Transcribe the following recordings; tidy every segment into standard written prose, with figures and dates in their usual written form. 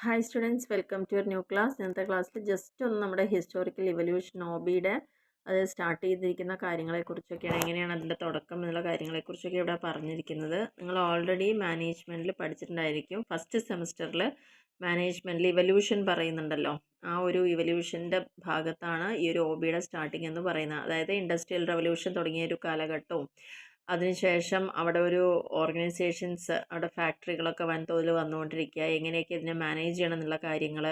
Hi students, welcome to your new class. ഇന്നത്തെ ക്ലാസ്സിൽ just ഒന്ന് നമ്മുടെ ഹിസ്റ്റോറിക്കൽ ഇവല്യൂഷൻ ഒബിയുടെ അത് സ്റ്റാർട്ട് ചെയ്തിരിക്കുന്ന കാര്യങ്ങളെക്കുറിച്ചൊക്കെയാണ്, എങ്ങനെയാണ് അതിൻ്റെ തുടക്കം എന്നുള്ള കാര്യങ്ങളെക്കുറിച്ചൊക്കെ ഇവിടെ പറഞ്ഞിരിക്കുന്നത്. നിങ്ങൾ ഓൾറെഡി മാനേജ്മെൻറ്റിൽ പഠിച്ചിട്ടുണ്ടായിരിക്കും. ഫസ്റ്റ് സെമിസ്റ്ററിൽ മാനേജ്മെൻറ്റിൽ ഇവല്യൂഷൻ പറയുന്നുണ്ടല്ലോ, ആ ഒരു ഇവല്യൂഷൻ്റെ ഭാഗത്താണ് ഈ ഒരു ഒബിയുടെ സ്റ്റാർട്ടിങ് എന്ന് പറയുന്നത്. അതായത് ഇൻഡസ്ട്രിയൽ റവല്യൂഷൻ തുടങ്ങിയ ഒരു കാലഘട്ടവും അതിനുശേഷം അവിടെ ഒരു ഓർഗനൈസേഷൻസ്, അവിടെ ഫാക്ടറികളൊക്കെ വൻതോതിൽ വന്നുകൊണ്ടിരിക്കുക, എങ്ങനെയൊക്കെ ഇതിനെ മാനേജ് ചെയ്യണം എന്നുള്ള കാര്യങ്ങൾ,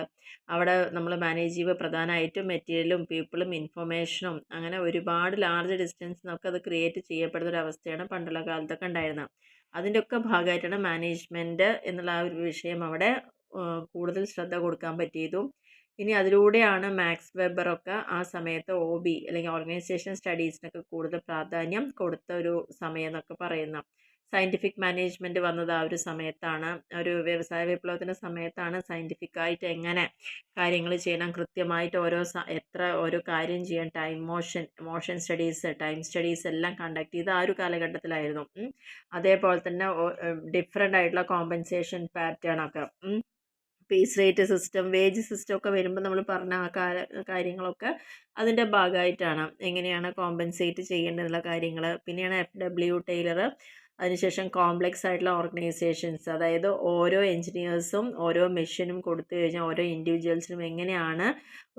അവിടെ നമ്മൾ മാനേജ് ചെയ്യുക പ്രധാനമായിട്ടും മെറ്റീരിയലും പീപ്പിളും ഇൻഫർമേഷനും, അങ്ങനെ ഒരുപാട് ലാർജ് ഡിസ്റ്റൻസ് നമുക്ക് അത് ക്രിയേറ്റ് ചെയ്യപ്പെടുന്ന ഒരു അവസ്ഥയാണ് പണ്ടുള്ള കാലത്തൊക്കെ ഉണ്ടായിരുന്നത്. അതിൻ്റെയൊക്കെ ഭാഗമായിട്ടാണ് മാനേജ്മെൻറ്റ് എന്നുള്ള ആ ഒരു വിഷയം അവിടെ കൂടുതൽ ശ്രദ്ധ കൊടുക്കാൻ പറ്റിയതും. ഇനി അതിലൂടെയാണ് മാക്സ് വെബറൊക്കെ ആ സമയത്ത് ഒബി അല്ലെങ്കിൽ ഓർഗനൈസേഷൻ സ്റ്റഡീസിനൊക്കെ കൂടുതൽ പ്രാധാന്യം കൊടുത്ത ഒരു സമയം എന്നൊക്കെ പറയുന്നത്. സയൻറ്റിഫിക് മാനേജ്മെൻറ്റ് വന്നത് ആ ഒരു സമയത്താണ്. ഒരു വ്യവസായ വിപ്ലവത്തിൻ്റെ സമയത്താണ് സയൻറ്റിഫിക്കായിട്ട് എങ്ങനെ കാര്യങ്ങൾ ചെയ്യണം, കൃത്യമായിട്ട് ഓരോ കാര്യം ചെയ്യാൻ, മോഷൻ സ്റ്റഡീസ്, ടൈം സ്റ്റഡീസ് എല്ലാം കണ്ടക്ട് ചെയ്ത് ആ ഒരു കാലഘട്ടത്തിലായിരുന്നു. അതേപോലെ തന്നെ ഡിഫറെൻ്റ് ആയിട്ടുള്ള കോമ്പൻസേഷൻ പാറ്റേൺ ഒക്കെ, piece rate system, wage system ഒക്കെ വരുമ്പോൾ നമ്മൾ പറഞ്ഞ ആ കാര്യങ്ങളൊക്കെ അതിൻ്റെ ഭാഗമായിട്ടാണ്. എങ്ങനെയാണ് കോമ്പൻസേറ്റ് ചെയ്യേണ്ടതെന്നുള്ള കാര്യങ്ങൾ. പിന്നെയാണ് FW ടൈലർ. അതിനുശേഷം കോംപ്ലക്സ് ആയിട്ടുള്ള ഓർഗനൈസേഷൻസ്, അതായത് ഓരോ എൻജിനീയേഴ്സും ഓരോ മെഷീനും കൊടുത്തു കഴിഞ്ഞാൽ ഓരോ ഇൻഡിവിജ്വൽസിനും എങ്ങനെയാണ്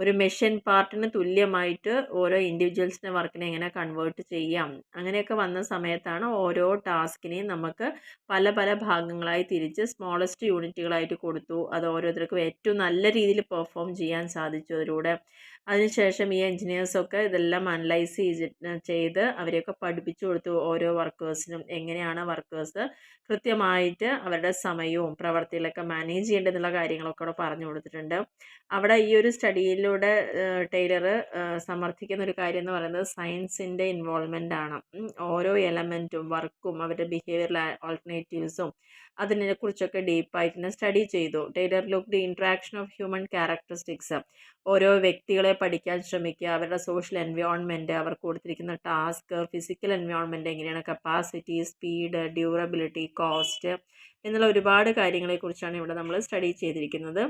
ഒരു മെഷീൻ പാർട്ടിന് തുല്യമായിട്ട് ഓരോ ഇൻഡിവിജ്വൽസിൻ്റെ വർക്കിനെ എങ്ങനെ കൺവേർട്ട് ചെയ്യാം. അങ്ങനെയൊക്കെ വന്ന സമയത്താണ് ഓരോ ടാസ്കിനെയും നമുക്ക് പല പല ഭാഗങ്ങളായി തിരിച്ച് സ്മോളസ്റ്റ് യൂണിറ്റുകളായിട്ട് കൊടുത്തു. അത് ഓരോരുത്തർക്കും ഏറ്റവും നല്ല രീതിയിൽ പെർഫോം ചെയ്യാൻ സാധിച്ചു അതിലൂടെ. അതിനുശേഷം ഈ എൻജിനീയേഴ്സൊക്കെ ഇതെല്ലാം അനലൈസ് ചെയ്ത് അവരെയൊക്കെ പഠിപ്പിച്ചു കൊടുത്തു. ഓരോ വർക്കേഴ്സിനും എങ്ങനെയാണ് വർക്കേഴ്സ് കൃത്യമായിട്ട് അവരുടെ സമയവും പ്രവർത്തികളൊക്കെ മാനേജ് ചെയ്യേണ്ടതെന്നുള്ള കാര്യങ്ങളൊക്കെ അവിടെ പറഞ്ഞു കൊടുത്തിട്ടുണ്ട്. അവിടെ ഈ ഒരു സ്റ്റഡിയിലൂടെ ടൈലർ സമർത്ഥിക്കുന്ന ഒരു കാര്യം എന്ന് പറയുന്നത് സയൻസിൻ്റെ ഇൻവോൾവ്മെൻ്റ് ആണ്. ഓരോ എലമെൻറ്റും വർക്കും അവരുടെ ബിഹേവിയറൽ ആൾട്ടർനേറ്റീവ്സും അതിനെക്കുറിച്ചൊക്കെ ഡീപ്പായിട്ട് തന്നെ സ്റ്റഡി ചെയ്തു. Taylor look the interaction of human characteristics, ഓരോ വ്യക്തികളെ പഠിക്കാൻ ശ്രമിക്കുക, അവരുടെ സോഷ്യൽ എൻവയോൺമെൻറ്റ്, അവർക്ക് കൊടുത്തിരിക്കുന്ന ടാസ്ക്, ഫിസിക്കൽ എൻവയോൺമെൻറ്റ് എങ്ങനെയാണ്, കപ്പാസിറ്റി, സ്പീഡ്, ഡ്യൂറബിലിറ്റി, കോസ്റ്റ് എന്നുള്ള ഒരുപാട് കാര്യങ്ങളെക്കുറിച്ചാണ് ഇവിടെ നമ്മൾ സ്റ്റഡി ചെയ്തിരിക്കുന്നത്.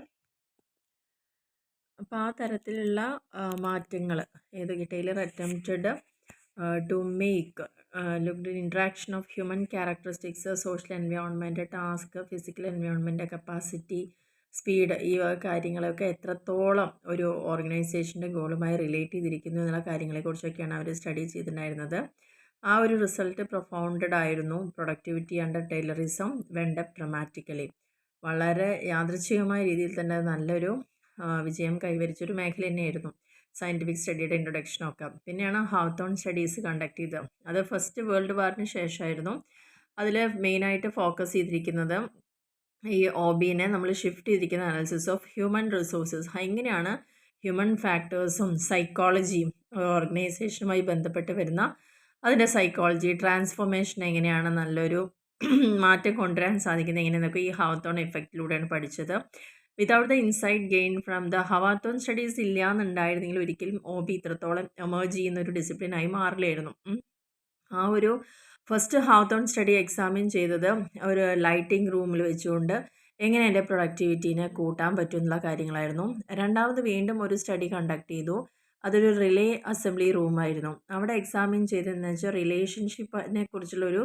അപ്പോൾ ആ തരത്തിലുള്ള മാറ്റങ്ങൾ ഏതൊക്കെ Taylor attempted to make look interaction of human characteristics, social environment, task, physical environment, capacity, speed, ഈ കാര്യങ്ങളൊക്കെ എത്രത്തോളം ഒരു ഓർഗനൈസേഷൻ്റെ ഗോളുമായി റിലേറ്റ് ചെയ്തിരിക്കുന്നു എന്നുള്ള കാര്യങ്ങളെക്കുറിച്ചൊക്കെയാണ് അവർ സ്റ്റഡി ചെയ്തിട്ടുണ്ടായിരുന്നത്. ആ ഒരു റിസൾട്ട് പ്രൊഫൗണ്ടഡ് ആയിരുന്നു. Productivity under Taylorism went up dramatically. വളരെ യാദൃച്ഛികമായ രീതിയിൽ തന്നെ നല്ലൊരു വിജയം കൈവരിച്ചൊരു മേഖല തന്നെയായിരുന്നു സയൻറ്റിഫിക് സ്റ്റഡിയുടെ ഇൻട്രൊഡക്ഷനൊക്കെ. പിന്നെയാണ് ഹാവ്തോൺ സ്റ്റഡീസ് കണ്ടക്ട് ചെയ്തത്. അത് ഫസ്റ്റ് വേൾഡ് വാറിന് ശേഷമായിരുന്നു. അതിൽ മെയിനായിട്ട് ഫോക്കസ് ചെയ്തിരിക്കുന്നത് ഈ ഒബിനെ നമ്മൾ ഷിഫ്റ്റ് ചെയ്തിരിക്കുന്ന അനാലിസിസ് ഓഫ് ഹ്യൂമൻ റിസോഴ്സസ്, എങ്ങനെയാണ് ഹ്യൂമൻ ഫാക്ടേഴ്സും സൈക്കോളജിയും ഓർഗനൈസേഷനുമായി ബന്ധപ്പെട്ട് വരുന്ന അതിൻ്റെ സൈക്കോളജി ട്രാൻസ്ഫോർമേഷൻ എങ്ങനെയാണ് നല്ലൊരു മാറ്റം കൊണ്ടുവരാൻ സാധിക്കുന്നത് എങ്ങനെയെന്നൊക്കെ ഈ ഹാവത്തോൺ എഫക്റ്റിലൂടെയാണ് പഠിച്ചത്. Without the insight gain from the Hawthorne studies ഇല്ല എന്നുണ്ടായിരുന്നെങ്കിൽ ഒരിക്കലും ഒബി ഇത്രത്തോളം എമേർജ് ചെയ്യുന്ന ഒരു ഡിസിപ്ലിനായി മാറില്ലായിരുന്നു. ആ ഒരു ഫസ്റ്റ് ഹാവത്തോൺ സ്റ്റഡി എക്സാമിൻ ചെയ്തത് ഒരു ലൈറ്റിംഗ് റൂമിൽ വെച്ചുകൊണ്ട് എങ്ങനെ എൻ്റെ പ്രൊഡക്ടിവിറ്റീനെ കൂട്ടാൻ പറ്റും എന്നുള്ള കാര്യങ്ങളായിരുന്നു. രണ്ടാമത് വീണ്ടും ഒരു സ്റ്റഡി കണ്ടക്ട് ചെയ്തു. അതൊരു റിലേ അസംബ്ലി റൂമായിരുന്നു. അവിടെ എക്സാമിൻ ചെയ്തതെന്ന് വെച്ചാൽ റിലേഷൻഷിപ്പിനെ കുറിച്ചുള്ളൊരു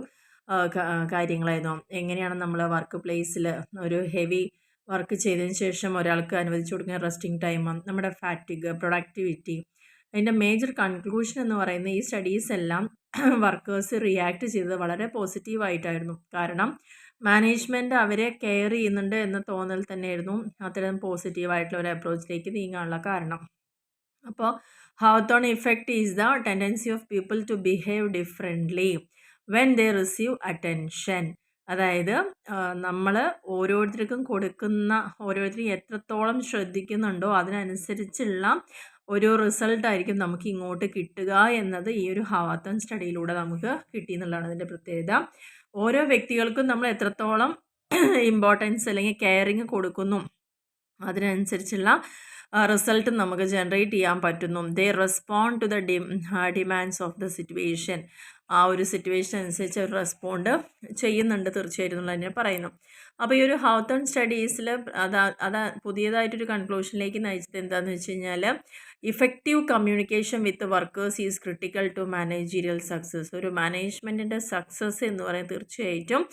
കാര്യങ്ങളായിരുന്നു. എങ്ങനെയാണ് നമ്മൾ വർക്ക് പ്ലേസിൽ ഒരു ഹെവി വർക്ക് ചെയ്തതിന് ശേഷം ഒരാൾക്ക് അനുവദിച്ചു കൊടുക്കുന്ന റെസ്റ്റിംഗ് ടൈം, നമ്മുടെ ഫാറ്റിഗ്, പ്രൊഡക്ടിവിറ്റി. അതിൻ്റെ മേജർ കൺക്ലൂഷൻ എന്ന് പറയുന്ന ഈ സ്റ്റഡീസ് എല്ലാം വർക്കേഴ്സ് റിയാക്ട് ചെയ്തത് വളരെ പോസിറ്റീവായിട്ടായിരുന്നു. കാരണം മാനേജ്മെൻറ്റ് അവരെ കെയർ ചെയ്യുന്നുണ്ട് എന്ന തോന്നൽ തന്നെയായിരുന്നു അത്തരം പോസിറ്റീവായിട്ടുള്ള ഒരു അപ്രോച്ചിലേക്ക് നീങ്ങാനുള്ള കാരണം. അപ്പോൾ Hawthorne effect is the tendency of people to behave differently when they receive attention. അതായത് നമ്മൾ ഓരോരുത്തർക്കും കൊടുക്കുന്ന, ഓരോരുത്തരും എത്രത്തോളം ശ്രദ്ധിക്കുന്നുണ്ടോ അതിനനുസരിച്ചുള്ള ഒരു റിസൾട്ടായിരിക്കും നമുക്ക് ഇങ്ങോട്ട് കിട്ടുക എന്നത് ഈ ഒരു ഹാവത്തോൺ സ്റ്റഡിയിലൂടെ നമുക്ക് കിട്ടിയെന്നുള്ളതാണ് ഇതിൻ്റെ പ്രത്യേകത. ഓരോ വ്യക്തികൾക്കും നമ്മൾ എത്രത്തോളം ഇമ്പോർട്ടൻസ് അല്ലെങ്കിൽ കെയറിങ് കൊടുക്കുന്നു അതിനനുസരിച്ചുള്ള റിസൾട്ട് നമുക്ക് ജനറേറ്റ് ചെയ്യാൻ പറ്റുന്നു. They respond to the demands of the situation. ആ ഒരു സിറ്റുവേഷൻ അനുസരിച്ച് അവർ റെസ്പോണ്ട് ചെയ്യുന്നുണ്ട് തീർച്ചയായിട്ടും തന്നെ പറയുന്നു. അപ്പോൾ ഈ ഒരു ഹൗത്തോൺ സ്റ്റഡീസിൽ അതാ പുതിയതായിട്ടൊരു കൺക്ലൂഷനിലേക്ക് നയിച്ചത് എന്താണെന്ന് വെച്ച് കഴിഞ്ഞാൽ effective communication with workers is critical to managerial success. ഒരു മാനേജ്മെൻറ്റിൻ്റെ സക്സസ് എന്ന് പറയുന്നത് തീർച്ചയായിട്ടും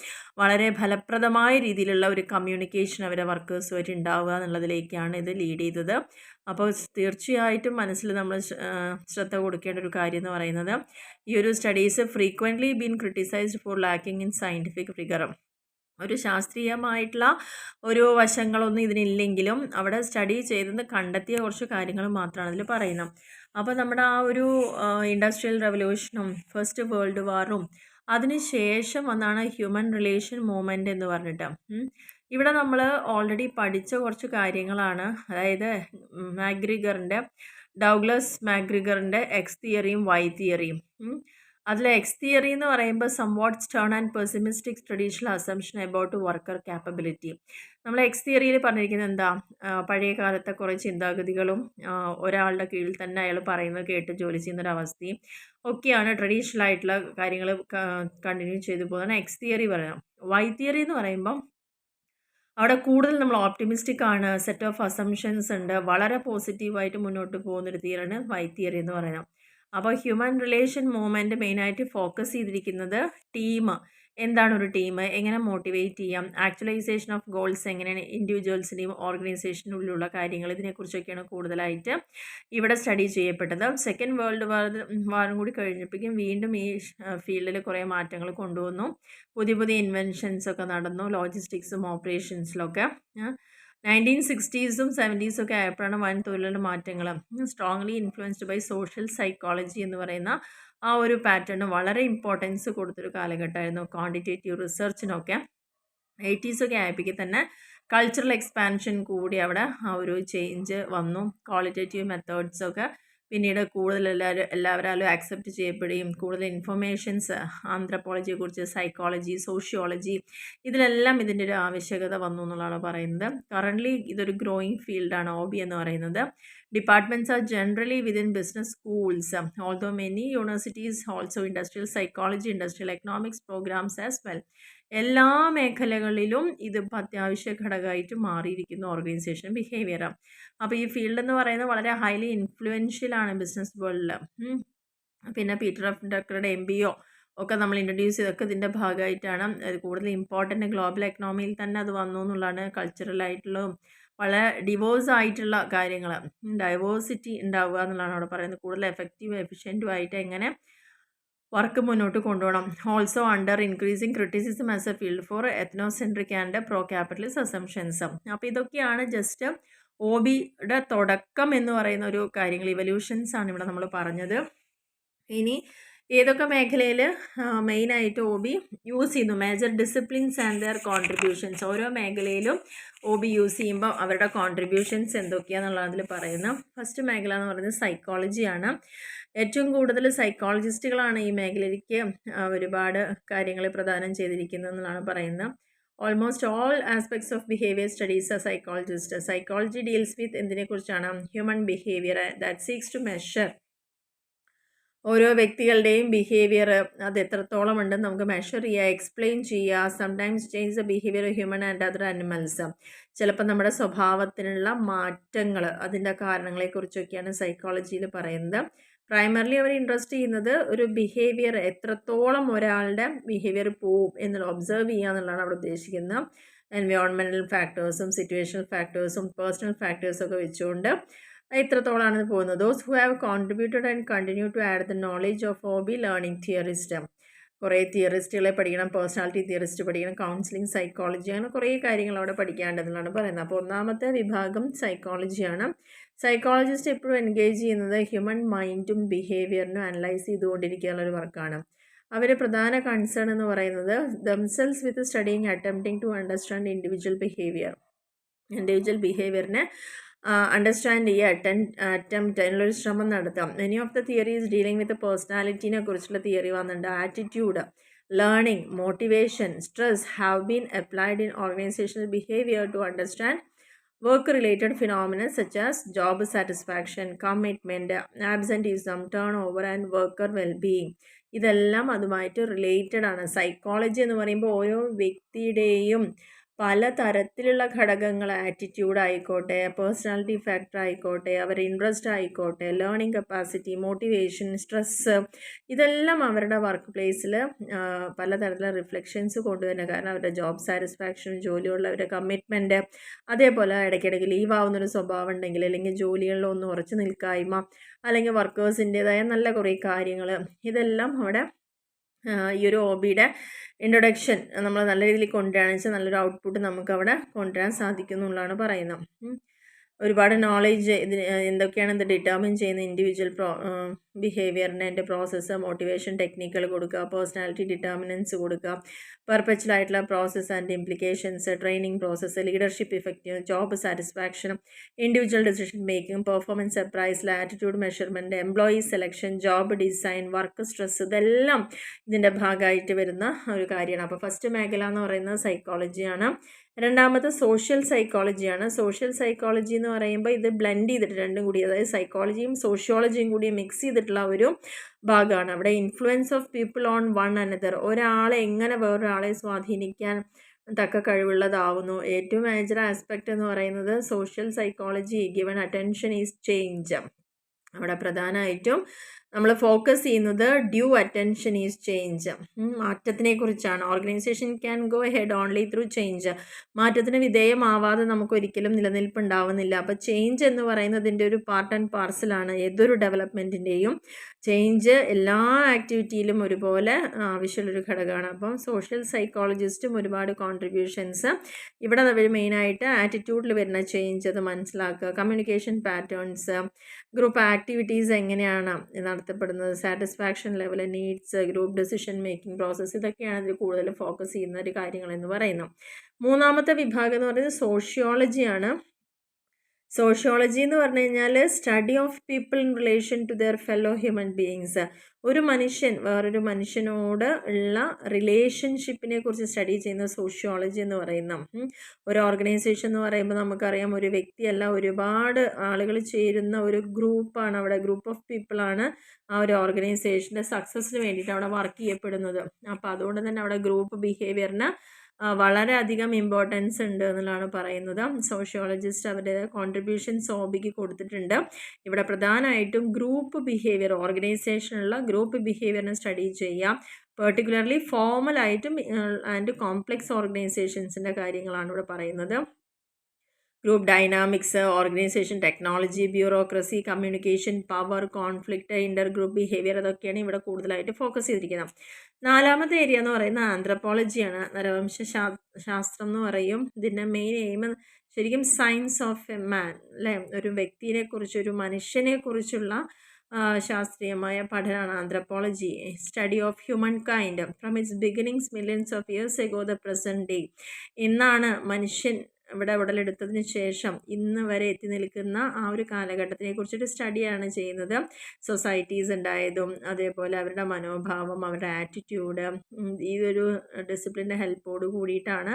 വളരെ ഫലപ്രദമായ രീതിയിലുള്ള ഒരു കമ്മ്യൂണിക്കേഷൻ അവരെ വർക്കേഴ്സുമായിട്ട് ഉണ്ടാവുക എന്നുള്ളതിലേക്കാണ് ഇത് ലീഡ് ചെയ്തത്. അപ്പോൾ തീർച്ചയായിട്ടും മനസ്സിൽ നമ്മൾ ശ്രദ്ധ കൊടുക്കേണ്ട ഒരു കാര്യം എന്ന് പറയുന്നത് ഈ ഒരു studies frequently been criticised for lacking in scientific figure. ഒരു ശാസ്ത്രീയമായിട്ടുള്ള ഒരു വശങ്ങളൊന്നും ഇതിനില്ലെങ്കിലും അവിടെ സ്റ്റഡി ചെയ്തത് കണ്ടെത്തിയ കുറച്ച് കാര്യങ്ങൾ മാത്രമാണ് അതിൽ പറയുന്നത്. അപ്പോൾ നമ്മുടെ ആ ഒരു ഇൻഡസ്ട്രിയൽ റെവല്യൂഷനും ഫസ്റ്റ് വേൾഡ് വാറും അതിനുശേഷം വന്നാണ് ഹ്യൂമൻ റിലേഷൻ മൂവ്മെൻറ്റ് എന്ന് പറഞ്ഞിട്ട്. ഇവിടെ നമ്മൾ ഓൾറെഡി പഠിച്ച കുറച്ച് കാര്യങ്ങളാണ്. അതായത് ഡൗഗ്ലസ് മാഗ്രിഗറിൻ്റെ എക്സ് തിയറിയും വൈ തിയറിയും. അതിൽ എക്സ് തിയറി എന്ന് പറയുമ്പോൾ somewhat Stern and pessimistic traditional assumption about worker capability. നമ്മൾ എക്സ് തിയറിയിൽ പറഞ്ഞിരിക്കുന്നത് എന്താ, പഴയ കാലത്തെ കുറേ ചിന്താഗതികളും ഒരാളുടെ കീഴിൽ തന്നെ അയാൾ പറയുന്നത് കേട്ട് ജോലി ചെയ്യുന്നൊരവസ്ഥയും ഒക്കെയാണ് ട്രഡീഷണൽ ആയിട്ടുള്ള കാര്യങ്ങൾ കണ്ടിന്യൂ ചെയ്തു പോകുന്നതാണ് എക്സ് തിയറി പറയാം. വൈ തിയറി എന്ന് പറയുമ്പം അവിടെ കൂടുതൽ നമ്മൾ ഓപ്റ്റിമിസ്റ്റിക് ആണ്, സെറ്റ് ഓഫ് അസംഷൻസ് ഉണ്ട്, വളരെ പോസിറ്റീവായിട്ട് മുന്നോട്ട് പോകുന്നൊരു തിയറിയാണ് വൈ തിയറി എന്ന് പറയുന്നത്. അപ്പോൾ ഹ്യൂമൻ റിലേഷൻ മൂവ്മെൻറ്റ് മെയിനായിട്ട് ഫോക്കസ് ചെയ്തിരിക്കുന്നത് ടീം, എന്താണ് ഒരു ടീം, എങ്ങനെ മോട്ടിവേറ്റ് ചെയ്യാം, ആക്ച്വലൈസേഷൻ ഓഫ് ഗോൾസ് എങ്ങനെയാണ് ഇൻഡിവിജ്വൽസിൻ്റെയും ഓർഗനൈസേഷനുള്ളിലുള്ള കാര്യങ്ങൾ, ഇതിനെക്കുറിച്ചൊക്കെയാണ് കൂടുതലായിട്ട് ഇവിടെ സ്റ്റഡി ചെയ്യപ്പെട്ടത്. സെക്കൻഡ് വേൾഡ് വാറും കൂടി കഴിഞ്ഞപ്പോഴേക്കും വീണ്ടും ഈ ഫീൽഡിൽ കുറേ മാറ്റങ്ങൾ കൊണ്ടുവന്നു. പുതിയ പുതിയ ഇൻവെൻഷൻസൊക്കെ നടന്നു ലോജിസ്റ്റിക്സും ഓപ്പറേഷൻസിലൊക്കെ. 1960s 70s ഒക്കെ ആയപ്പോഴാണ് വൻ തൊഴിലുള്ള മാറ്റങ്ങൾ. Strongly influenced by social psychology എന്ന് പറയുന്ന ആ ഒരു പാറ്റേൺ വളരെ ഇമ്പോർട്ടൻസ് കൊടുത്തൊരു കാലഘട്ടമായിരുന്നു ക്വാണ്ടിറ്റേറ്റീവ് റിസർച്ചിനൊക്കെ. 80s ഒക്കെ ആയപ്പോഴേക്ക് തന്നെ കൾച്ചറൽ എക്സ്പാൻഷൻ കൂടി അവിടെ ആ ഒരു ചേഞ്ച് വന്നു. ക്വാളിറ്റേറ്റീവ് മെത്തേഡ്സൊക്കെ പിന്നീട് കൂടുതൽ എല്ലാവരും ആക്സെപ്റ്റ് ചെയ്യപ്പെടുകയും കൂടുതൽ ഇൻഫർമേഷൻസ് ആന്ത്രപ്പോളജിയെക്കുറിച്ച്, സൈക്കോളജി, സോഷ്യോളജി, ഇതിലെല്ലാം ഇതിൻ്റെ ഒരു ആവശ്യകത വന്നു എന്നുള്ളതാണ് പറയുന്നത്. കറൻ്റ്ലി ഇതൊരു ഗ്രോയിങ് ഫീൽഡാണ് OB എന്ന് പറയുന്നത്. Departments are generally within business schools, although many universities also industrial psychology, industrial economics programs as well. എല്ലാ മേഖലകളിലും ഇത് അത്യാവശ്യ ഘടകമായിട്ട് മാറിയിരിക്കുന്ന ഓർഗനൈസേഷൻ ബിഹേവിയർ. അപ്പോൾ ഈ ഫീൽഡ് എന്ന് പറയുന്നത് വളരെ ഹൈലി ഇൻഫ്ലുവൻഷ്യലാണ് ബിസിനസ് വേൾഡിൽ. പിന്നെ പീറ്റർ എഫ് ഡക്കറുടെ MBO ഒക്കെ നമ്മൾ ഇൻട്രൊഡ്യൂസ് ചെയ്തൊക്കെ ഇതിൻ്റെ ഭാഗമായിട്ടാണ്. അത് കൂടുതൽ ഇമ്പോർട്ടൻ്റ് ഗ്ലോബൽ എക്കണോമിയിൽ തന്നെ അത് വന്നു എന്നുള്ളതാണ്. കൾച്ചറലായിട്ടുള്ളതും വളരെ ഡിവോഴ്സ് ആയിട്ടുള്ള കാര്യങ്ങൾ, ഡൈവേഴ്സിറ്റി ഉണ്ടാവുക എന്നുള്ളതാണ് അവിടെ പറയുന്നത്. കൂടുതൽ എഫക്റ്റീവ് എഫിഷ്യൻറ്റുമായിട്ട് എങ്ങനെ വർക്ക് മുന്നോട്ട് കൊണ്ടുപോകണം. Also under increasing criticism as A field four ethnocentric and pro capitalist assumptions. അപ്പോൾ ഇതൊക്കെയാണ് ജസ്റ്റ് OBയുടെ തുടക്കം എന്ന് പറയുന്ന ഒരു കാര്യങ്ങൾ, ഇവല്യൂഷൻസ് ആണ് ഇവിടെ നമ്മൾ പറഞ്ഞത്. ഇനി ഏതൊക്കെ മേഖലയിൽ മെയിനായിട്ട് OB യൂസ് ചെയ്യുന്നു, major disciplines and their contributions. ഓരോ മേഖലയിലും OB യൂസ് ചെയ്യുമ്പോൾ അവരുടെ കോൺട്രിബ്യൂഷൻസ് എന്തൊക്കെയാണെന്നുള്ളത് അതിൽ പറയുന്നു. ഫസ്റ്റ് മേഖല എന്ന് പറയുന്നത് സൈക്കോളജിയാണ്. ഏറ്റവും കൂടുതൽ സൈക്കോളജിസ്റ്റുകളാണ് ഈ മേഖലയിലേക്ക് ഒരുപാട് കാര്യങ്ങൾ പ്രദാനം ചെയ്തിരിക്കുന്നത് എന്നാണ് പറയുന്നത്. Almost all aspects of behaviour studies a psychologist. Psychology deals with എന്തിനെക്കുറിച്ചാണ്, human behaviour that seeks to measure. ഓരോ വ്യക്തികളുടെയും ബിഹേവിയർ അത് എത്രത്തോളം ഉണ്ടെന്ന് നമുക്ക് മെഷർ ചെയ്യുക, എക്സ്പ്ലെയിൻ ചെയ്യുക. Sometimes change the behaviour human and other animals. ചിലപ്പോൾ നമ്മുടെ സ്വഭാവത്തിനുള്ള മാറ്റങ്ങൾ, അതിൻ്റെ കാരണങ്ങളെക്കുറിച്ചൊക്കെയാണ് സൈക്കോളജിയിൽ പറയുന്നത്. പ്രൈമർലി അവർ ഇൻട്രസ്റ്റ് ചെയ്യുന്നത് ഒരു ബിഹേവിയർ എത്രത്തോളം ഒരാളുടെ ബിഹേവിയർ പോവും എന്നുള്ള ഒബ്സർവ് ചെയ്യുക എന്നുള്ളതാണ് അവിടെ ഉദ്ദേശിക്കുന്നത്. എൻവയോൺമെൻറ്റൽ ഫാക്ടേഴ്സും സിറ്റുവേഷണൽ ഫാക്ടേഴ്സും പേഴ്സണൽ ഫാക്ടേഴ്സും ഒക്കെ വെച്ചുകൊണ്ട് ഇത്രത്തോളമാണ് ഇത് പോകുന്നത്. Those who have contributed and continue to add the knowledge of OB learning theorist. കുറേ തിയറിസ്റ്റുകളെ പഠിക്കണം, പേഴ്സണാലിറ്റി തിയറിസ്റ്റ് പഠിക്കണം, കൗൺസിലിംഗ് സൈക്കോളജി, അങ്ങനെ കുറേ കാര്യങ്ങൾ അവിടെ പഠിക്കാണ്ടെന്നാണ് പറയുന്നത്. അപ്പോൾ ഒന്നാമത്തെ വിഭാഗം സൈക്കോളജിയാണ്. സൈക്കോളജിസ്റ്റ് എപ്പോഴും എൻഗേജ് ചെയ്യുന്നത് ഹ്യൂമൻ മൈൻഡും ബിഹേവിയറിനും അനലൈസ് ചെയ്തുകൊണ്ടിരിക്കാനുള്ളൊരു വർക്കാണ്. അവർ പ്രധാന കൺസേൺ എന്ന് പറയുന്നത് themselves with studying attempting to understand individual ബിഹേവിയറിനെ understand ചെയ്യുക, അറ്റംപ്റ്റ് അതിനുള്ളൊരു ശ്രമം നടത്താം. Many of the theories dealing with പേഴ്സണാലിറ്റീനെ കുറിച്ചുള്ള തിയറി വന്നിട്ടുണ്ട്. Attitude, learning, motivation, stress have been applied in organizational behaviour to understand work-related phenomena such as job satisfaction, commitment, absenteeism, turnover and worker well-being. ഇതെല്ലാം അതുമായിട്ട് related ആണ്. Psychology എന്ന് പറയുമ്പോൾ ഓരോ വ്യക്തിയുടെയും പല തരത്തിലുള്ള ഘടകങ്ങൾ, ആറ്റിറ്റ്യൂഡ് ആയിക്കോട്ടെ, പേഴ്സണാലിറ്റി ഫാക്ടർ ആയിക്കോട്ടെ, അവരുടെ ഇൻട്രസ്റ്റ് ആയിക്കോട്ടെ, ലേണിംഗ് കപ്പാസിറ്റി, മോട്ടിവേഷൻ, സ്ട്രെസ്സ്, ഇതെല്ലാം അവരുടെ വർക്ക് പ്ലേസിൽ പലതരത്തിലുള്ള റിഫ്ലക്ഷൻസ് കൊണ്ടുവരുന്നത്. കാരണം അവരുടെ ജോബ് സാറ്റിസ്ഫാക്ഷൻ, ജോലിയുള്ളവരുടെ കമ്മിറ്റ്മെൻറ്റ്, അതേപോലെ ഇടയ്ക്കിടയ്ക്ക് ലീവ് ആവുന്നൊരു സ്വഭാവം ഉണ്ടെങ്കിൽ, അല്ലെങ്കിൽ ജോലികളിലൊന്നും ഉറച്ചു നിൽക്കായ്മ, അല്ലെങ്കിൽ വർക്കേഴ്സിൻ്റെതായ നല്ല കുറേ കാര്യങ്ങൾ, ഇതെല്ലാം അവിടെ ഈ ഒരു OBയുടെ ഇൻട്രൊഡക്ഷൻ നമ്മൾ നല്ല രീതിയിൽ കൊണ്ടുവരാന്ന് വെച്ചാൽ നല്ലൊരു ഔട്ട്പുട്ട് നമുക്ക് അവിടെ കൊണ്ടുവരാൻ സാധിക്കും എന്നുള്ളതാണ് പറയുന്നത്. ഒരുപാട് നോളേജ് ഇതിന് എന്തൊക്കെയാണ് ഇത് ഡിറ്റർമിൻ ചെയ്യുന്ന ഇൻഡിവിജ്വൽ ബിഹേവിയറിൻ്റെ അതിൻ്റെ പ്രോസസ്സ്, മോട്ടിവേഷൻ ടെക്നിക്കുകൾ കൊടുക്കുക, പേഴ്സണാലിറ്റി ഡിറ്റർമിനൻസ് കൊടുക്കുക, പെർപെച്വൽ ആയിട്ടുള്ള process and implications, training process, leadership effective, job satisfaction, individual decision making, performance appraisal, attitude measurement, employee selection, job design, work stress, ഇതെല്ലാം ഇതിൻ്റെ ഭാഗമായിട്ട് വരുന്ന ഒരു കാര്യമാണ്. അപ്പോൾ ഫസ്റ്റ് മേഖല എന്ന് പറയുന്നത് സൈക്കോളജിയാണ്. രണ്ടാമത് സോഷ്യൽ സൈക്കോളജിയാണ്. സോഷ്യൽ സൈക്കോളജി എന്ന് പറയുമ്പോൾ ഇത് ബ്ലെൻഡ് ചെയ്തിട്ട് രണ്ടും കൂടി, അതായത് സൈക്കോളജിയും സോഷ്യോളജിയും കൂടി മിക്സ് ചെയ്തിട്ടുള്ള ഒരു ഭാഗമാണ്. അവിടെ influence of people on one another, ഒരാളെ എങ്ങനെ വേറൊരാളെ സ്വാധീനിക്കാൻ തക്ക കഴിവുള്ളതാവുന്നു. ഏറ്റവും മേജർ ആസ്പെക്റ്റ് എന്ന് പറയുന്നത് social psychology given attention is change. അവിടെ പ്രധാനമായിട്ടും നമ്മൾ ഫോക്കസ് ചെയ്യുന്നത് ഡ്യൂ അറ്റൻഷൻ ഈസ് ചേഞ്ച്, മാറ്റത്തിനെ കുറിച്ചാണ്. Organisation can go head only through change. മാറ്റത്തിന് വിധേയമാവാതെ നമുക്ക് ഒരിക്കലും നിലനിൽപ്പ് ഉണ്ടാവുന്നില്ല. അപ്പോൾ ചേഞ്ച് എന്ന് പറയുന്നതിൻ്റെ ഒരു പാർട്ട് ആൻഡ് പാർസലാണ് ഏതൊരു ഡെവലപ്മെൻറ്റിൻ്റെയും. ചേഞ്ച് എല്ലാ ആക്ടിവിറ്റിയിലും ഒരുപോലെ ആവശ്യമുള്ളൊരു ഘടകമാണ്. അപ്പം സോഷ്യൽ സൈക്കോളജിസ്റ്റും ഒരുപാട് കോൺട്രിബ്യൂഷൻസ് ഇവിടെ മെയിനായിട്ട് ആറ്റിറ്റ്യൂഡിൽ വരുന്ന ചേഞ്ച് അത് മനസ്സിലാക്കുക, കമ്മ്യൂണിക്കേഷൻ പാറ്റേൺസ്, ഗ്രൂപ്പ് ആക്ടിവിറ്റീസ് എങ്ങനെയാണ് നടത്തപ്പെടുന്നത്, satisfaction level, needs, group decision making process, ഇതൊക്കെയാണ് ഇതിൽ കൂടുതൽ ഫോക്കസ് ചെയ്യുന്ന ഒരു കാര്യങ്ങളെന്ന് പറയുന്നത്. മൂന്നാമത്തെ വിഭാഗം എന്ന് പറയുന്നത് സോഷ്യോളജിയാണ്. സോഷ്യോളജി എന്ന് പറഞ്ഞു കഴിഞ്ഞാൽ study of people in relation to their fellow human beings. ഒരു മനുഷ്യൻ വേറൊരു മനുഷ്യനോട് ഉള്ള റിലേഷൻഷിപ്പിനെ കുറിച്ച് സ്റ്റഡി ചെയ്യുന്ന സോഷ്യോളജി എന്ന് പറയുന്ന ഒരു ഓർഗനൈസേഷൻ എന്ന് പറയുമ്പോൾ നമുക്കറിയാം, ഒരു വ്യക്തിയല്ല, ഒരുപാട് ആളുകൾ ചേരുന്ന ഒരു ഗ്രൂപ്പാണ്. അവിടെ ഗ്രൂപ്പ് ഓഫ് പീപ്പിളാണ് ആ ഒരു ഓർഗനൈസേഷൻ്റെ സക്സസ്സിന് വേണ്ടിയിട്ട് അവിടെ വർക്ക് ചെയ്യപ്പെടുന്നത്. അപ്പോൾ അതുകൊണ്ട് തന്നെ അവിടെ ഗ്രൂപ്പ് ബിഹേവിയറിന് വളരെയധികം ഇമ്പോർട്ടൻസ് ഉണ്ട് എന്നുള്ളതാണ് പറയുന്നത്. സോഷ്യോളജിസ്റ്റ് അവരുടെ കോൺട്രിബ്യൂഷൻസ് OBക്ക് കൊടുത്തിട്ടുണ്ട്. ഇവിടെ പ്രധാനമായിട്ടും ഗ്രൂപ്പ് ബിഹേവിയർ, ഓർഗനൈസേഷനുള്ള ഗ്രൂപ്പ് ബിഹേവിയറിനെ സ്റ്റഡി ചെയ്യാം. പെർട്ടിക്കുലർലി ഫോമലായിട്ടും ആൻഡ് കോംപ്ലെക്സ് ഓർഗനൈസേഷൻസിൻ്റെ കാര്യങ്ങളാണ് ഇവിടെ പറയുന്നത്. Group dynamics, organization technology, bureaucracy, communication, power, conflict, inter group behaviour, അതൊക്കെയാണ് ഇവിടെ കൂടുതലായിട്ട് ഫോക്കസ് ചെയ്തിരിക്കുന്നത്. നാലാമത്തെ ഏരിയ എന്ന് പറയുന്നത് ആന്ത്രപ്പോളജിയാണ്. നരവംശ ശാസ്ത്രം എന്ന് പറയും. ഇതിൻ്റെ മെയിൻ എയിം ശരിക്കും സയൻസ് ഓഫ് എ മാൻ, അല്ലേ, ഒരു വ്യക്തിയെ കുറിച്ച്, ഒരു മനുഷ്യനെ കുറിച്ചുള്ള ശാസ്ത്രീയമായ പഠനമാണ് anthropology. Study of human kind from it's beginnings millions of years ago the present day. ഇന്നാണ് മനുഷ്യൻ ഇവിടെ ഉടലെടുത്തതിന് ശേഷം ഇന്ന് വരെ എത്തി നിൽക്കുന്ന ആ ഒരു കാലഘട്ടത്തിനെ കുറിച്ചൊരു സ്റ്റഡിയാണ് ചെയ്യുന്നത്. സൊസൈറ്റീസ് ഉണ്ടായതും അതേപോലെ അവരുടെ മനോഭാവം, അവരുടെ ആറ്റിറ്റ്യൂഡ്, ഈ ഒരു ഡിസിപ്ലിൻ്റെ ഹെൽപ്പോട് കൂടിയിട്ടാണ്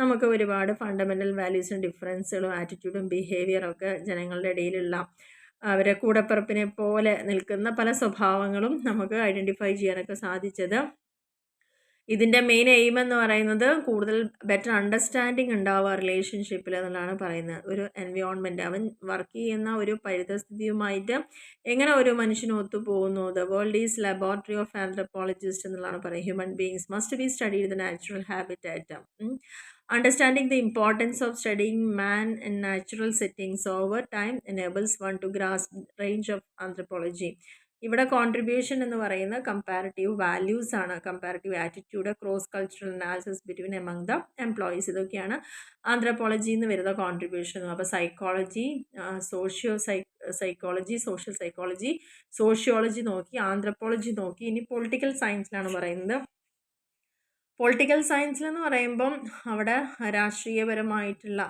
നമുക്ക് ഒരുപാട് ഫണ്ടമെൻ്റൽ വാല്യൂസും ഡിഫറൻസുകളും ആറ്റിറ്റ്യൂഡും ബിഹേവിയറും ഒക്കെ ജനങ്ങളുടെ ഇടയിലുള്ള അവരെ കൂടപ്പിറപ്പിനെ പോലെ നിൽക്കുന്ന പല സ്വഭാവങ്ങളും നമുക്ക് ഐഡൻറ്റിഫൈ ചെയ്യാനൊക്കെ സാധിച്ചത്. ഇതിൻ്റെ മെയിൻ എയിം എന്ന് പറയുന്നത് കൂടുതൽ ബെറ്റർ അണ്ടർസ്റ്റാൻഡിങ് ഉണ്ടാവുക റിലേഷൻഷിപ്പിൽ എന്നുള്ളതാണ് പറയുന്നത്. ഒരു എൻവയോൺമെൻറ്റ്, അവൻ വർക്ക് ചെയ്യുന്ന ഒരു പരിതസ്ഥിതിയുമായിട്ട് എങ്ങനെ ഒരു മനുഷ്യന് ഒത്തുപോകുന്നു. The world is laboratory of anthropologist എന്നുള്ളതാണ് പറയുന്നത്. Human beings must be studied the natural habitat. Understanding the importance of studying man in natural settings over time enables one to grasp the range of anthropology. ഇവിടെ contribution എന്ന് പറയുന്ന comparative values ആണ്, comparative attitude, cross cultural analysis between among the employees, ഇതൊക്കെയാണ് anthropology എന്ന് വരുന്ന contribution. അപ്പോൾ psychology, psychology, social psychology, sociology നോക്കി, anthropology നോക്കി. ഇനി പൊളിറ്റിക്കൽ സയൻസിലാണ് പറയുന്നത്. പൊളിറ്റിക്കൽ സയൻസിലെന്ന് പറയുമ്പം അവിടെ രാഷ്ട്രീയപരമായിട്ടുള്ള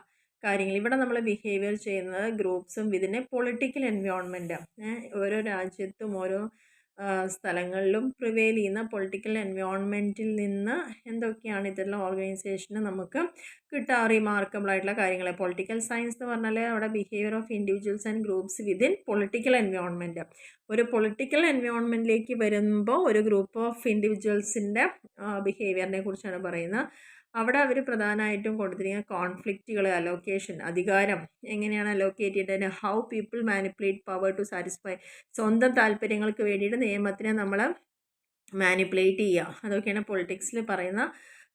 കാര്യങ്ങൾ, ഇവിടെ നമ്മൾ ബിഹേവിയർ ചെയ്യുന്നത് ഗ്രൂപ്പ്സും വിതിനെ പൊളിറ്റിക്കൽ എൻവയോൺമെൻറ്റ്, ഓരോ രാജ്യത്തും ഓരോ സ്ഥലങ്ങളിലും പ്രിവെയിൽ ചെയ്യുന്ന പൊളിറ്റിക്കൽ എൻവയോൺമെൻറ്റിൽ നിന്ന് എന്തൊക്കെയാണ് ഇതെല്ലാം ഓർഗനൈസേഷന് നമുക്ക് കിട്ടുക റിമാർക്കബിൾ ആയിട്ടുള്ള കാര്യങ്ങൾ. പൊളിറ്റിക്കൽ സയൻസ് എന്ന് പറഞ്ഞാൽ അവിടെ behaviour of individuals and groups within political environment. ഒരു പൊളിറ്റിക്കൽ എൻവയോൺമെൻറ്റിലേക്ക് വരുമ്പോൾ ഒരു ഗ്രൂപ്പ് ഓഫ് ഇൻഡിവിജ്വൽസിൻ്റെ ബിഹേവിയറിനെ കുറിച്ചാണ് പറയുന്നത്. അവിടെ അവർ പ്രധാനമായിട്ടും കൊടുത്തിരിക്കുന്ന കോൺഫ്ലിക്റ്റുകൾ, അലോക്കേഷൻ, അധികാരം എങ്ങനെയാണ് അലോക്കേറ്റ് ചെയ്യേണ്ടത്, how people manipulate power to satisfy, സ്വന്തം താല്പര്യങ്ങൾക്ക് വേണ്ടിയിട്ട് നിയമത്തിനെ നമ്മൾ മാനിപ്പുലേറ്റ് ചെയ്യുക, അതൊക്കെയാണ് പൊളിറ്റിക്സിൽ പറയുന്ന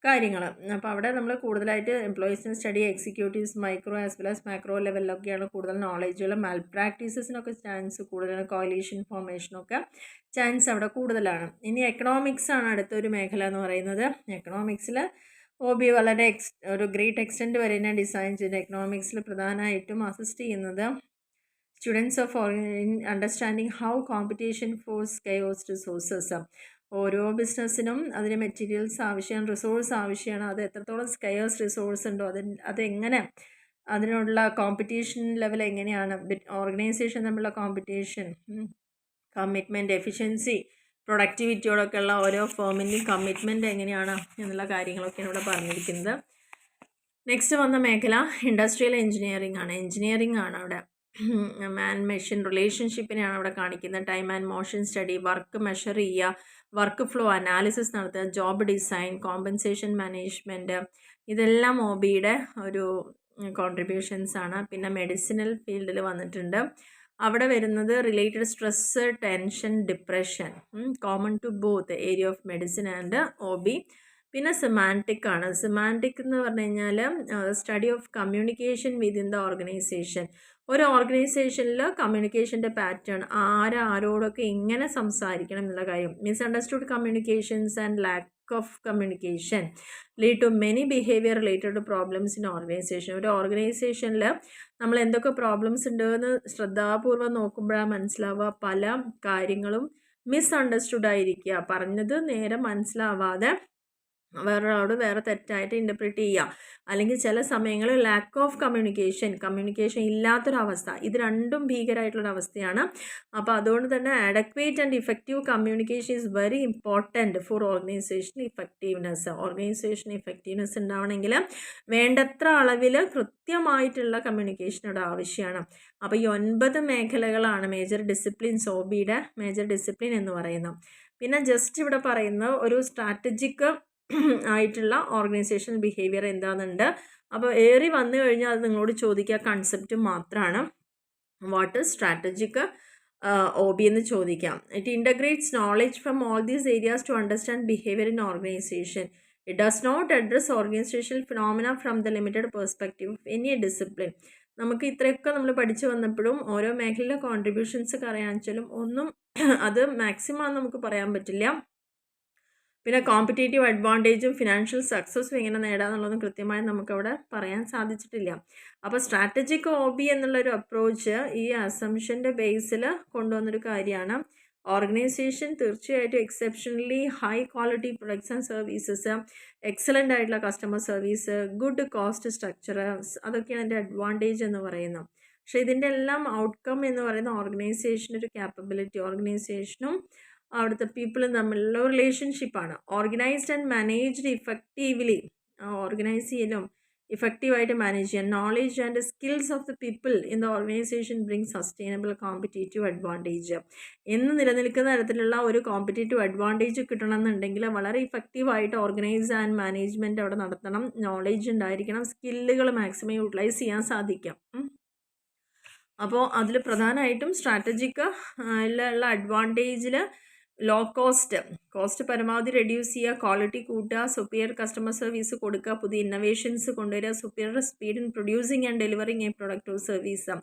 കാര്യങ്ങൾ. അപ്പോൾ അവിടെ നമ്മൾ കൂടുതലായിട്ട് എംപ്ലോയീസിന് study, executives micro as well as macro ലെവലിലൊക്കെയാണ് കൂടുതൽ നോളേജുകൾ. മാൽ പ്രാക്ടീസസിനൊക്കെ ചാൻസ് കൂടുതലാണ്, കോalition ഫോർമേഷനൊക്കെ ചാൻസ് അവിടെ കൂടുതലാണ്. ഇനി എക്കണോമിക്സ് ആണ് അടുത്തൊരു മേഖല എന്ന് പറയുന്നത്. എക്കണോമിക്സിൽ OB വളരെ ഒരു ഗ്രേറ്റ് എക്സ്റ്റെൻറ്റ് വരെ തന്നെ ഡിസൈൻ ചെയ്ത് എക്കണോമിക്സിൽ പ്രധാനമായിട്ടും അസിസ്റ്റ് ചെയ്യുന്നത് students of understanding how competition four scarce resources. ഓരോ ബിസിനസ്സിനും അതിന് മെറ്റീരിയൽസ് ആവശ്യമാണ്, റിസോഴ്സ് ആവശ്യമാണ്. അത് എത്രത്തോളം സ്കെയർസ് റിസോഴ്സ് ഉണ്ടോ അതെങ്ങനെ, അതിനുള്ള കോമ്പറ്റീഷൻ ലെവൽ എങ്ങനെയാണ്, ഓർഗനൈസേഷൻ തമ്മിലുള്ള കോമ്പറ്റീഷൻ, കമ്മിറ്റ്മെൻറ്റ്, എഫിഷ്യൻസി, പ്രൊഡക്ടിവിറ്റിയോടൊക്കെയുള്ള ഓരോ ഫേമിൻ്റെയും കമ്മിറ്റ്മെൻറ്റ് എങ്ങനെയാണ് എന്നുള്ള കാര്യങ്ങളൊക്കെയാണ് ഇവിടെ പറഞ്ഞിരിക്കുന്നത്. നെക്സ്റ്റ് വന്ന മേഖല ഇൻഡസ്ട്രിയൽ എഞ്ചിനീയറിംഗ് ആണ്. എഞ്ചിനീയറിംഗ് ആണ് അവിടെ. മാൻ മെഷീൻ റിലേഷൻഷിപ്പിനെയാണ് അവിടെ കാണിക്കുന്നത്. Time and motion study, work measure ചെയ്യുക, വർക്ക് ഫ്ലോ അനാലിസിസ് നടത്തുക, ജോബ് ഡിസൈൻ, കോമ്പൻസേഷൻ മാനേജ്മെൻറ്റ്, ഇതെല്ലാം OBയുടെ ഒരു കോൺട്രിബ്യൂഷൻസ് ആണ്. പിന്നെ മെഡിസിനൽ ഫീൽഡിൽ വന്നിട്ടുണ്ട്. അവിടെ വരുന്നത് related stress, tension, depression, common to both area of medicine and OB. പിന്നെ സിമാൻറ്റിക് ആണ്. സിമാൻറ്റിക് എന്ന് പറഞ്ഞു കഴിഞ്ഞാൽ study of communication within the organisation. ഒരു ഓർഗനൈസേഷനിൽ കമ്മ്യൂണിക്കേഷൻ്റെ പാറ്റേൺ, ആരോടൊക്കെ എങ്ങനെ സംസാരിക്കണം എന്നുള്ള കാര്യം. Misunderstood communications and lack of communication lead to many behaviour related to problems in organisation. ഒരു ഓർഗനൈസേഷനിൽ നമ്മൾ എന്തൊക്കെ പ്രോബ്ലംസ് ഉണ്ടെന്ന് ശ്രദ്ധാപൂർവം നോക്കുമ്പോഴാണ് മനസ്സിലാവുക പല കാര്യങ്ങളും മിസ്അണ്ടർസ്റ്റുഡ് ആയിരിക്കുക, പറഞ്ഞത് നേരെ മനസ്സിലാവാതെ വേറൊരാളോട് വേറെ തെറ്റായിട്ട് ഇൻ്റർപ്രിറ്റ് ചെയ്യുക, അല്ലെങ്കിൽ ചില സമയങ്ങളിൽ ലാക്ക് ഓഫ് കമ്മ്യൂണിക്കേഷൻ ഇല്ലാത്തൊരവസ്ഥ. ഇത് രണ്ടും ഭീകരമായിട്ടുള്ളൊരവസ്ഥയാണ്. അപ്പോൾ അതുകൊണ്ട് തന്നെ adequate and effective communication is very important for organization effectiveness. Organization effectiveness ഉണ്ടാവണമെങ്കിൽ വേണ്ടത്ര അളവിൽ കൃത്യമായിട്ടുള്ള കമ്മ്യൂണിക്കേഷൻ ഇവിടെ ആവശ്യമാണ്. അപ്പോൾ ഈ 9 മേഖലകളാണ് മേജർ ഡിസിപ്ലിൻസ്, OBയുടെ മേജർ ഡിസിപ്ലിൻ എന്ന് പറയുന്നത്. പിന്നെ ജസ്റ്റ് ഇവിടെ പറയുന്ന ഒരു സ്ട്രാറ്റജിക് ആയിട്ടുള്ള ഓർഗനൈസേഷണൽ ബിഹേവിയർ എന്താണെന്നുണ്ട്. അപ്പോൾ ഏറി വന്നു കഴിഞ്ഞാൽ അത് നിങ്ങളോട് ചോദിക്കുക കൺസെപ്റ്റ് മാത്രമാണ്. വാട്ട് ഈസ് സ്ട്രാറ്റജിക് OB എന്ന് ചോദിക്കാം. It integrates knowledge from all these areas to understand behaviour in organisation. It does not address organisational phenomena from the limited perspective of any discipline. നമുക്ക് ഇത്രയൊക്കെ നമ്മൾ പഠിച്ചു വന്നപ്പോഴും ഓരോ മേഖലയിലെ കോൺട്രിബ്യൂഷൻസ് ഒക്കെ അറിയാമെന്ന് വെച്ചാലും ഒന്നും അത് മാക്സിമം നമുക്ക് പറയാൻ പറ്റില്ല. പിന്നെ കോമ്പറ്റേറ്റീവ് അഡ്വാൻറ്റേജും ഫിനാൻഷ്യൽ സക്സസ്സും എങ്ങനെ നേടാമെന്നുള്ളതും കൃത്യമായി നമുക്കവിടെ പറയാൻ സാധിച്ചിട്ടില്ല. അപ്പോൾ സ്ട്രാറ്റജിക് OB എന്നുള്ളൊരു അപ്രോച്ച് ഈ അസംഷൻ്റെ ബേസിൽ കൊണ്ടുവന്നൊരു കാര്യമാണ്. ഓർഗനൈസേഷൻ തീർച്ചയായിട്ടും exceptionally high quality products and services, excellent ആയിട്ടുള്ള customer service, good cost structure, അതൊക്കെയാണ് എൻ്റെ അഡ്വാൻറ്റേജ് എന്ന് പറയുന്നത്. പക്ഷേ ഇതിൻ്റെ എല്ലാം ഔട്ട്കം എന്ന് പറയുന്ന ഓർഗനൈസേഷനൊരു ക്യാപ്പബിലിറ്റി, ഓർഗനൈസേഷനും അവിടുത്തെ പീപ്പിളും തമ്മിലുള്ള റിലേഷൻഷിപ്പാണ്. Organized and managed effectively, organize ചെയ്യലും ഇഫക്റ്റീവായിട്ട് മാനേജ് ചെയ്യാൻ. Knowledge and skills of the people in the organization bring sustainable competitive advantage. എന്ന് നിലനിൽക്കുന്ന തരത്തിലുള്ള ഒരു കോമ്പറ്റേറ്റീവ് അഡ്വാൻറ്റേജ് കിട്ടണമെന്നുണ്ടെങ്കിൽ വളരെ ഇഫക്റ്റീവായിട്ട് ഓർഗനൈസ് ആൻഡ് മാനേജ്മെൻറ്റ് അവിടെ നടത്തണം. നോളേജ് ഉണ്ടായിരിക്കണം, സ്കില്ലുകൾ മാക്സിമം യൂട്ടിലൈസ് ചെയ്യാൻ സാധിക്കാം. അപ്പോൾ അതിൽ പ്രധാനമായിട്ടും സ്ട്രാറ്റജിക് ഉള്ള അഡ്വാൻറ്റേജിൽ ലോ കോസ്റ്റ് പരമാവധി റെഡ്യൂസ് ചെയ്യുക, ക്വാളിറ്റി കൂട്ടുക, സുപ്പീരിയർ കസ്റ്റമർ സർവീസ് കൊടുക്കുക, പുതിയ ഇന്നോവേഷൻസ് കൊണ്ടുവരിക, superior speed in producing and delivering A product or service.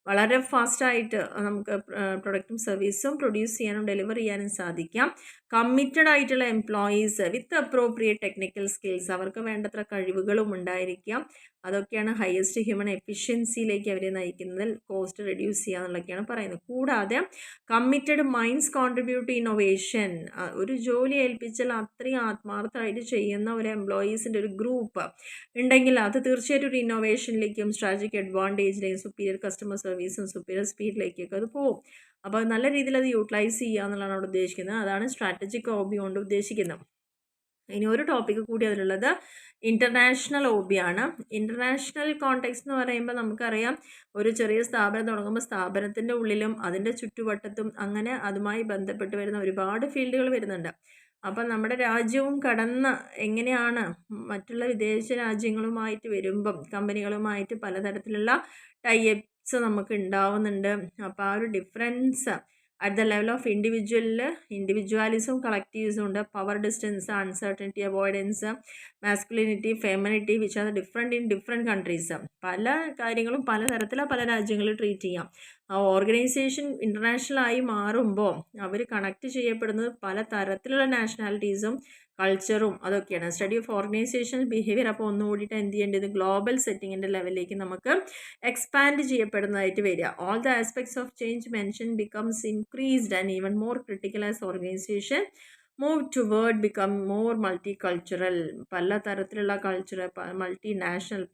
വളരെ ഫാസ്റ്റായിട്ട് നമുക്ക് പ്രൊഡക്റ്റും സർവീസും പ്രൊഡ്യൂസ് ചെയ്യാനും ഡെലിവർ ചെയ്യാനും സാധിക്കാം. കമ്മിറ്റഡ് ആയിട്ടുള്ള employees with appropriate technical skills, അവർക്ക് വേണ്ടത്ര കഴിവുകളും ഉണ്ടായിരിക്കാം. അതൊക്കെയാണ് ഹയസ്റ്റ് ഹ്യൂമൻ എഫിഷ്യൻസിയിലേക്ക് അവരെ നയിക്കുന്നത്. കോസ്റ്റ് റെഡ്യൂസ് ചെയ്യുക എന്നുള്ളതൊക്കെയാണ് പറയുന്നത്. കൂടാതെ കമ്മിറ്റഡ് മൈൻഡ്സ് കോൺട്രിബ്യൂട്ട് ഇന്നോവേഷൻ. ഒരു ജോലി ഏൽപ്പിച്ചാൽ അത്രയും ആത്മാർത്ഥമായിട്ട് ചെയ്യുന്ന ഒരു എംപ്ലോയീസിൻ്റെ ഒരു ഗ്രൂപ്പ് ഉണ്ടെങ്കിൽ അത് തീർച്ചയായിട്ടും ഒരു ഇന്നോവേഷനിലേക്കും സ്ട്രാറ്റജിക് അഡ്വാൻറ്റേജിലേക്കും സുപ്പീരിയർ കസ്റ്റമർ സർവീസും സുപ്പീരിയർ സ്പീഡിലേക്കൊക്കെ അത് പോകും. അപ്പോൾ നല്ല രീതിയിൽ അത് യൂട്ടിലൈസ് ചെയ്യുക എന്നുള്ളതാണ് അവിടെ ഉദ്ദേശിക്കുന്നത്. അതാണ് സ്ട്രാറ്റജിക് OB കൊണ്ട് ഉദ്ദേശിക്കുന്നത്. ഇനി ഒരു ടോപ്പിക്ക് കൂടി അതിലുള്ളത് ഇൻ്റർനാഷണൽ OB ആണ്. ഇൻ്റർനാഷണൽ കോണ്ടെക്സ്റ്റ് എന്ന് പറയുമ്പോൾ നമുക്കറിയാം ഒരു ചെറിയ സ്ഥാപനം തുടങ്ങുമ്പോൾ സ്ഥാപനത്തിൻ്റെ ഉള്ളിലും അതിൻ്റെ ചുറ്റുവട്ടത്തും അങ്ങനെ അതുമായി ബന്ധപ്പെട്ട് വരുന്ന ഒരുപാട് ഫീൽഡുകൾ വരുന്നുണ്ട്. അപ്പം നമ്മുടെ രാജ്യവും കടന്ന് എങ്ങനെയാണ് മറ്റുള്ള വിദേശ രാജ്യങ്ങളുമായിട്ട് വരുമ്പം കമ്പനികളുമായിട്ട് പലതരത്തിലുള്ള ടൈപ്സ് നമുക്ക് ഉണ്ടാവുന്നുണ്ട്. അപ്പോൾ ആ ഒരു difference at the level of ഇൻഡിവിജ്വാലിസവും കളക്റ്റീവ്സും ഉണ്ട്. Power distance, uncertainty, avoidance, masculinity, femininity which are different in different countries. പല കാര്യങ്ങളും പലതരത്തിലാണ് പല രാജ്യങ്ങളിൽ ട്രീറ്റ് ചെയ്യാം. ആ ഓർഗനൈസേഷൻ ഇൻ്റർനാഷണൽ ആയി മാറുമ്പോൾ അവർ കണക്ട് ചെയ്യപ്പെടുന്നത് പല തരത്തിലുള്ള നാഷണാലിറ്റീസും കൾച്ചറും അതൊക്കെയാണ്. സ്റ്റഡി ഓഫ് ഓർഗനൈസേഷണൽ ബിഹേവിയർ അപ്പോൾ ഒന്നുകൂടിയിട്ട് എന്ത് ചെയ്യേണ്ടത് ഗ്ലോബൽ സെറ്റിങ്ങിൻ്റെ ലെവലിലേക്ക് നമുക്ക് എക്സ്പാൻഡ് ചെയ്യപ്പെടുന്നതായിട്ട് വരിക. All the aspects of change mention becomes increased and even more critical as organisation move toward become more multi cultural. പല തരത്തിലുള്ള കൾച്ചർ, മൾട്ടി നാഷണൽ,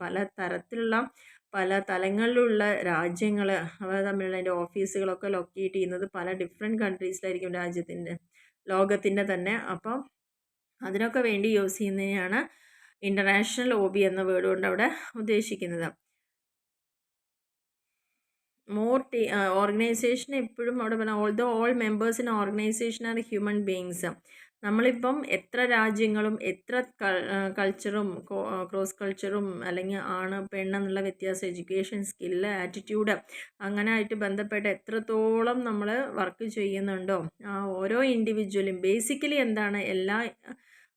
പല തലങ്ങളിലുള്ള രാജ്യങ്ങൾ അവ തമ്മിലുള്ള അതിൻ്റെ ഓഫീസുകളൊക്കെ ലൊക്കേറ്റ് ചെയ്യുന്നത് പല ഡിഫറെൻറ്റ് കൺട്രീസിലായിരിക്കും ലോകത്തിൻ്റെ തന്നെ. അപ്പം അതിനൊക്കെ വേണ്ടി യൂസ് ചെയ്യുന്നതിനാണ് ഇൻ്റർനാഷണൽ OB എന്ന വേർഡ് കൊണ്ട് അവിടെ ഉദ്ദേശിക്കുന്നത്. ഓർഗനൈസേഷൻ എപ്പോഴും അവിടെ പറഞ്ഞാൽ although all members in organisation are human beings. നമ്മളിപ്പം എത്ര രാജ്യങ്ങളും എത്ര കൾച്ചറും ക്രോസ് കൾച്ചറും അല്ലെങ്കിൽ ആണ് പെണ്ണെന്നുള്ള വ്യത്യാസം, എഡ്യൂക്കേഷൻ, സ്കില്ല്, ആറ്റിറ്റ്യൂഡ് അങ്ങനെ ആയിട്ട് ബന്ധപ്പെട്ട് എത്രത്തോളം നമ്മൾ വർക്ക് ചെയ്യുന്നുണ്ടോ ഓരോ ഇൻഡിവിജ്വലും ബേസിക്കലി എന്താണ് എല്ലാ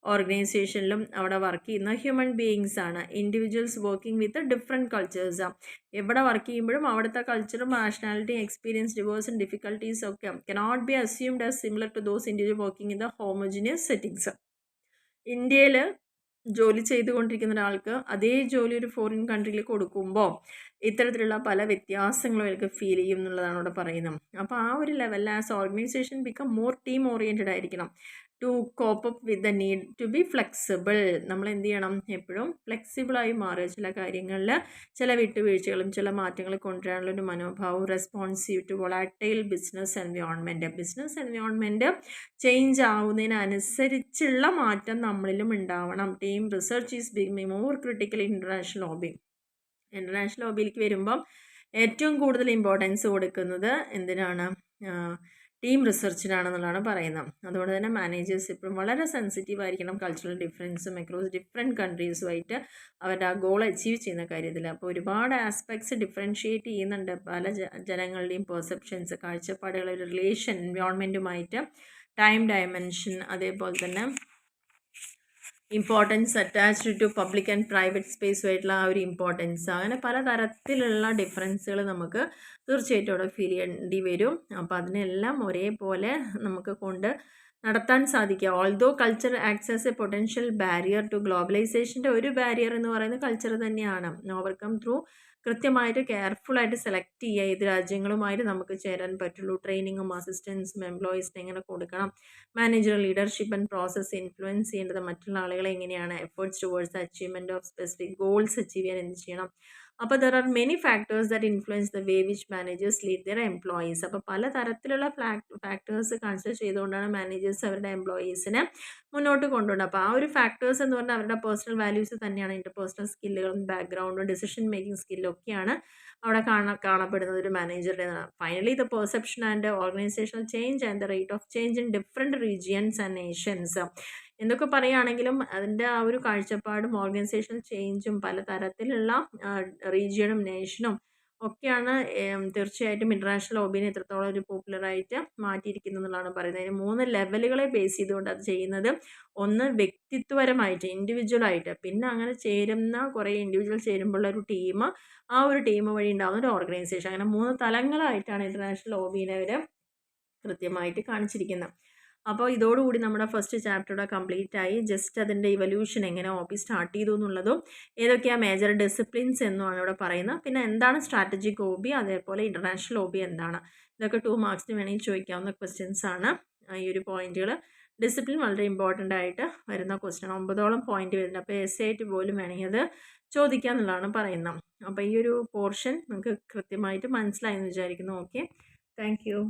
ഓർഗനൈസേഷനിലും അവിടെ വർക്ക് ചെയ്യുന്ന ഹ്യൂമൻ ബീയിങ്സ് ആണ്. Individuals working with different cultures. എവിടെ വർക്ക് ചെയ്യുമ്പോഴും അവിടുത്തെ കൾച്ചറും നാഷണാലിറ്റിയും എക്സ്പീരിയൻസ് ഡിവേഴ്സും ഡിഫിക്കൽട്ടീസ് ഒക്കെ cannot be assumed as similar to those individual working in the homogeneous settings. ഇന്ത്യയിൽ ജോലി ചെയ്തുകൊണ്ടിരിക്കുന്ന ഒരാൾക്ക് അതേ ജോലി ഒരു ഫോറിൻ കൺട്രിയിൽ കൊടുക്കുമ്പോൾ ഇത്തരത്തിലുള്ള പല വ്യത്യാസങ്ങളും അവർക്ക് ഫീൽ ചെയ്യും എന്നുള്ളതാണ് ഇവിടെ പറയുന്നത്. അപ്പോൾ ആ ഒരു ലെവലിൽ as organization become more team oriented ആയിരിക്കണം. To cope up with the need to be flexible. നമ്മൾ എന്ത് ചെയ്യണം, എപ്പോഴും ഫ്ലെക്സിബിളായി മാറുക. ചില കാര്യങ്ങളിൽ ചില വിട്ടുവീഴ്ചകളും ചില മാറ്റങ്ങൾ കൊണ്ടുവരാനുള്ളൊരു മനോഭാവം. Responsive to volatile business environment change ആവുന്നതിനനുസരിച്ചുള്ള മാറ്റം നമ്മളിലും ഉണ്ടാവണം. Team research is becoming more critical international OBയിലേക്ക് വരുമ്പം ഏറ്റവും കൂടുതൽ ഇമ്പോർട്ടൻസ് കൊടുക്കുന്നത് എന്തിനാണ്, ടീം റിസർച്ചിനാണെന്നുള്ളതാണ് പറയുന്നത്. അതുകൊണ്ട് തന്നെ മാനേജേഴ്സ് ഇപ്പോഴും വളരെ സെൻസിറ്റീവ് ആയിരിക്കണം കൾച്ചറൽ ഡിഫറൻസും അക്രോസ് ഡിഫറെൻറ്റ് കൺട്രീസുമായിട്ട് അവരുടെ ആ ഗോൾ അച്ചീവ് ചെയ്യുന്ന കാര്യത്തിൽ. അപ്പോൾ ഒരുപാട് ആസ്പെക്ട്സ് ഡിഫറൻഷ്യേറ്റ് ചെയ്യുന്നുണ്ട് പല ജനങ്ങളുടെയും പെർസെപ്ഷൻസ്, കാഴ്ചപ്പാടുകൾ, റിലേഷൻ എൻവയോൺമെൻറ്റുമായിട്ട്, ടൈം ഡയമെൻഷൻ, അതേപോലെ തന്നെ importance attached to public and private സ്പേസുമായിട്ടുള്ള ആ ഒരു ഇമ്പോർട്ടൻസ്, അങ്ങനെ പലതരത്തിലുള്ള ഡിഫറൻസുകൾ നമുക്ക് തീർച്ചയായിട്ടും അവിടെ ഫീൽ ചെയ്യേണ്ടി വരും. അപ്പോൾ അതിനെല്ലാം ഒരേപോലെ നമുക്ക് കൊണ്ട് നടത്താൻ സാധിക്കുക. Although culture acts as a potential barrier to ഗ്ലോബലൈസേഷൻ്റെ ഒരു ബാരിയർ എന്ന് പറയുന്നത് കൾച്ചർ തന്നെയാണ്. ഓവർകം ത്രൂ കൃത്യമായിട്ട് കെയർഫുള്ളായിട്ട് സെലക്ട് ചെയ്യുക ഏത് രാജ്യങ്ങളുമായിട്ട് നമുക്ക് ചേരാൻ പറ്റുള്ളൂ. ട്രെയിനിങ്ങും അസിസ്റ്റൻസും എംപ്ലോയീസിന് എങ്ങനെ കൊടുക്കണം, manager leadership and process influence ചെയ്യേണ്ടത് മറ്റുള്ള ആളുകളെ എങ്ങനെയാണ്, efforts towards the achievement of specific goals achieve ചെയ്യാൻ എന്ത് ചെയ്യണം. അപ്പോൾ there are many factors that influence the way which managers lead their employees. അപ്പോൾ പലതരത്തിലുള്ള ഫാക്ടേഴ്സ് കൺസിഡർ ചെയ്തുകൊണ്ടാണ് മാനേജേഴ്സ് അവരുടെ എംപ്ലോയീസിനെ മുന്നോട്ട് കൊണ്ടുപോകുന്നത്. അപ്പോൾ ആ ഒരു ഫാക്ടേഴ്സ് എന്ന് പറഞ്ഞാൽ അവരുടെ പേഴ്സണൽ വാല്യൂസ് തന്നെയാണ്. ഇൻ്റർപേഴ്സണൽ സ്കില്ലുകളും ബാക്ക്ഗ്രൗണ്ടും ഡിസിഷൻ മേക്കിംഗ് സ്കില്ലും ഒക്കെയാണ് അവിടെ കാണപ്പെടുന്നത് ഒരു മാനേജറുടെ. Finally the perception and organizational change and the rate of change in different regions and nations. എന്തൊക്കെ പറയുകയാണെങ്കിലും അതിൻ്റെ ആ ഒരു കാഴ്ചപ്പാടും ഓർഗനൈസേഷണൽ ചേഞ്ചും പലതരത്തിലുള്ള റീജിയണും നേഷനും ഒക്കെയാണ് തീർച്ചയായിട്ടും ഇൻ്റർനാഷണൽ OBനെ എത്രത്തോളം ഒരു പോപ്പുലറായിട്ട് മാറ്റിയിരിക്കുന്നു എന്നുള്ളതാണ് പറയുന്നത്. അതിന് 3 ലെവലുകളെ ബേസ് ചെയ്തുകൊണ്ട് അത് ചെയ്യുന്നത്. ഒന്ന് വ്യക്തിത്വപരമായിട്ട് ഇൻഡിവിജ്വലായിട്ട്, പിന്നെ അങ്ങനെ ചേരുന്ന കുറേ ഇൻഡിവിജ്വൽ ചേരുമ്പോഴുള്ള ഒരു ടീം, ആ ഒരു ടീം വഴി ഉണ്ടാകുന്ന ഒരു ഓർഗനൈസേഷൻ, അങ്ങനെ 3 തലങ്ങളായിട്ടാണ് ഇൻ്റർനാഷണൽ OBനെ അവർ കൃത്യമായിട്ട് കാണിച്ചിരിക്കുന്നത്. അപ്പോൾ ഇതോടുകൂടി നമ്മുടെ ഫസ്റ്റ് ചാപ്റ്റർ കംപ്ലീറ്റ് ആയി. ജസ്റ്റ് അതിൻ്റെ ഇവല്യൂഷൻ എങ്ങനെ OB സ്റ്റാർട്ട് ചെയ്തു എന്നുള്ളതും ഏതൊക്കെയാണ് മേജർ ഡിസിപ്ലിൻസ് എന്നുമാണ് ഇവിടെ പറയുന്നത്. പിന്നെ എന്താണ് സ്ട്രാറ്റജിക് OB, അതേപോലെ ഇൻ്റർനാഷണൽ OB എന്താണ്, ഇതൊക്കെ 2 മാർക്സിന് വേണമെങ്കിൽ ചോദിക്കാവുന്ന ക്വസ്റ്റ്യൻസ് ആണ് ഈ ഒരു പോയിന്റുകൾ. ഡിസിപ്ലിൻ വളരെ ഇമ്പോർട്ടൻ്റ് ആയിട്ട് വരുന്ന ക്വസ്റ്റ്യൻ, 9ഓളം പോയിന്റ് വരുന്നുണ്ട്. അപ്പോൾ എസ് ആയിട്ട് പോലും വേണമെങ്കിൽ അത് ചോദിക്കുക എന്നുള്ളതാണ് പറയുന്നത്. അപ്പോൾ ഈ ഒരു പോർഷൻ നമുക്ക് കൃത്യമായിട്ട് മനസ്സിലായെന്ന് വിചാരിക്കുന്നു. Okay, thank you.